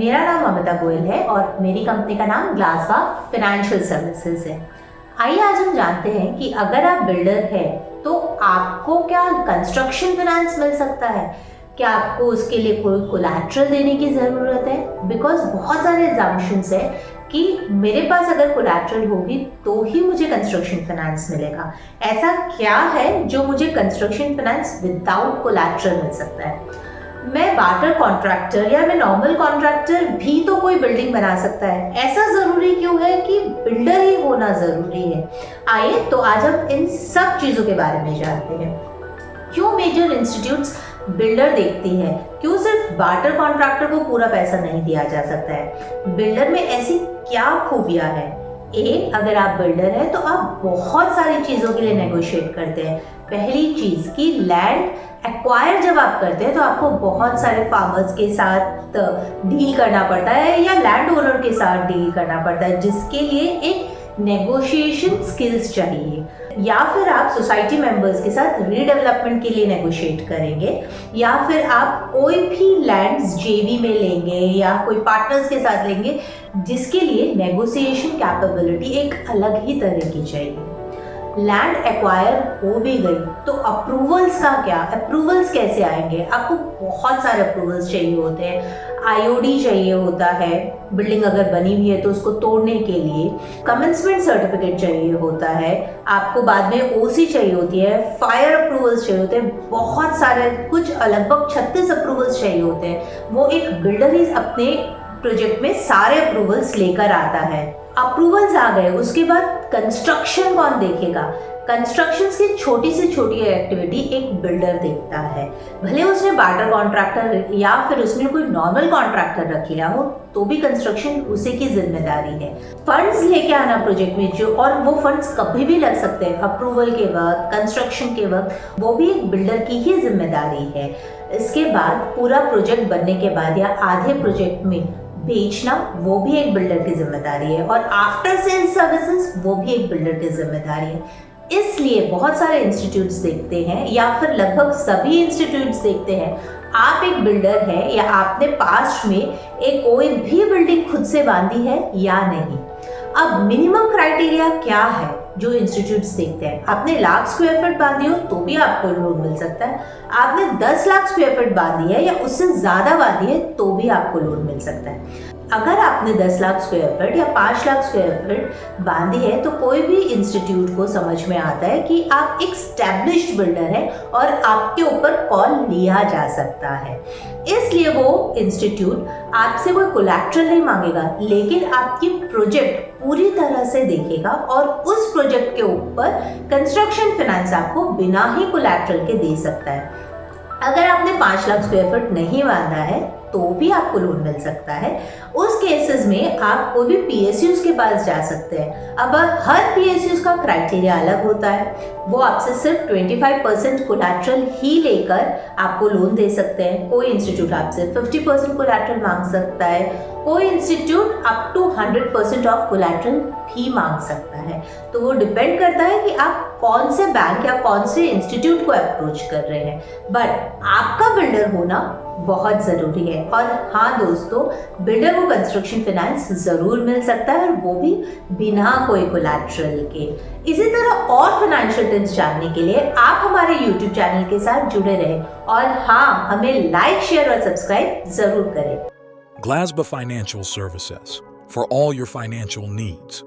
मेरा नाम अमिता गोयल है और मेरी कंपनी का नाम ग्लासबाग फाइनेंशियल सर्विसेज है। आइए आज हम जानते हैं कि अगर आप बिल्डर हैं तो आपको क्या कंस्ट्रक्शन फाइनेंस मिल सकता है। क्या आपको उसके लिए कोई कोलैटरल देने की ज़रूरत है? बिकॉज बहुत सारे एग्जाम्पशंस है कि मेरे पास अगर कोलैटरल होगी तो ही मुझे कंस्ट्रक्शन फाइनेंस मिलेगा। ऐसा क्या है जो मुझे कंस्ट्रक्शन फाइनेंस विदाउट कोलैटरल मिल सकता है? मैं बाटर कॉन्ट्रैक्टर या मैं नॉर्मल कॉन्ट्रैक्टर भी तो कोई बिल्डिंग बना सकता है। ऐसा जरूरी क्यों है कि बिल्डर ही होना जरूरी है? आइए तो आज हम इन सब चीजों के बारे में जानते हैं। क्यों मेजर इंस्टीट्यूट्स बिल्डर देखती है? क्यों सिर्फ बाटर कॉन्ट्रैक्टर को पूरा पैसा नहीं दिया जा सकता है? बिल्डर में ऐसी क्या खूबियां है? अगर आप बिल्डर हैं तो आप बहुत सारी चीजों के लिए नेगोशिएट करते हैं। पहली चीज कि लैंड एक्वायर जब आप करते हैं तो आपको बहुत सारे फार्मर्स के साथ डील करना पड़ता है या लैंड ओनर के साथ डील करना पड़ता है, जिसके लिए एक नेगोशिएशन स्किल्स चाहिए। या फिर आप सोसाइटी मेंबर्स के साथ रीडेवलपमेंट के लिए नेगोशिएट करेंगे, या फिर आप कोई भी लैंड्स जेवी में लेंगे या कोई पार्टनर्स के साथ लेंगे, जिसके लिए नेगोशिएशन कैपेबिलिटी एक अलग ही तरह की चाहिए। लैंड एक्वायर हो भी गई तो अप्रूवल्स का क्या? अप्रूवल्स कैसे आएंगे? आपको बहुत सारे अप्रूवल्स चाहिए होते हैं। आईओडी चाहिए होता है, बिल्डिंग अगर बनी हुई है तो उसको तोड़ने के लिए। कमेंसमेंट सर्टिफिकेट चाहिए होता है, आपको बाद में ओसी चाहिए होती है, फायर अप्रूवल्स चाहिए होते हैं, बहुत सारे कुछ लगभग 36 अप्रूवल्स चाहिए होते हैं। वो एक बिल्डर ही अपने प्रोजेक्ट में सारे अप्रूवल्स लेकर आता है। अप्रूवल्स आ गए, उसके बाद कंस्ट्रक्शन कौन देखेगा? कंस्ट्रक्शन की छोटी से छोटी एक्टिविटी एक बिल्डर देखता है। भले उसने बाटर कॉन्ट्रैक्टर या फिर उसने कोई नॉर्मल कॉन्ट्रैक्टर रख लिया हो तो भी कंस्ट्रक्शन उसी की जिम्मेदारी है। फंड्स लेके आना प्रोजेक्ट में जो, और वो फंड्स कभी भी लग सकते हैं, अप्रूवल के वक्त, कंस्ट्रक्शन के वक्त, वो भी एक बिल्डर की ही जिम्मेदारी है। इसके बाद पूरा प्रोजेक्ट बनने के बाद या आधे प्रोजेक्ट में बेचना, वो भी एक बिल्डर की जिम्मेदारी है। और आफ्टर सेल्स सर्विसेज, वो भी एक बिल्डर की जिम्मेदारी है। इसलिए बहुत सारे इंस्टीट्यूट्स देखते हैं या फिर लगभग सभी इंस्टीट्यूट्स देखते हैं, आप एक बिल्डर है या आपने पास्ट में एक कोई भी बिल्डिंग खुद से बांधी है या नहीं। अब मिनिमम क्राइटेरिया क्या है जो इंस्टीट्यूट्स देखते हैं? आपने लाख स्क्वायर फीट बांधी हो तो भी आपको लोन मिल सकता है। आपने 10 लाख स्क्वायर फीट बांधी है या उससे ज्यादा बांधी है तो भी आपको लोन मिल सकता है। अगर आपने 10 लाख स्क्वायर फीट या 5 लाख स्क्वायर फीट बांधी है तो कोई भी इंस्टीट्यूट को समझ में आता है कि आप एक स्टैब्लिश्ड बिल्डर हैं और आपके ऊपर कॉल लिया जा सकता है। इसलिए वो इंस्टीट्यूट आपसे कोई कोलैटरल नहीं मांगेगा, लेकिन आपकी प्रोजेक्ट पूरी तरह से देखेगा और उस प्रोजेक्ट के ऊपर कंस्ट्रक्शन फाइनेंस आपको बिना ही कोलैटरल के दे सकता है। अगर आपने 5 लाख स्क्वायर फीट नहीं बांधा है तो भी आपको लोन मिल सकता है। उस केसेस में आप कोई भी पीएसयूज के पास जा सकते हैं। अब हर पीएसयूज का क्राइटेरिया अलग होता है। वो आपसे सिर्फ 25% कोलैटरल ही लेकर आपको लोन दे सकते हैं। कोई इंस्टीट्यूट आपसे 50% कोलैटरल मांग सकता है, कोई institute up to 100% of collateral भी मांग सकता है। तो वो डिपेंड करता है कि आप कौन से बैंक या कौन से इंस्टीट्यूट को अप्रोच कर रहे हैं। बट आपका बिल्डर होना बहुत जरूरी है। और हाँ दोस्तों, बिल्डर को कंस्ट्रक्शन फाइनेंस जरूर मिल सकता है और वो भी बिना कोई कोलैटरल के। इसी तरह और फाइनेंशियल टिप्स जानने के लिए आप हमारे YouTube चैनल के साथ जुड़े रहें और हाँ, हमें लाइक, शेयर और सब्सक्राइब जरूर करें। Glasba Financial Services for all your financial needs.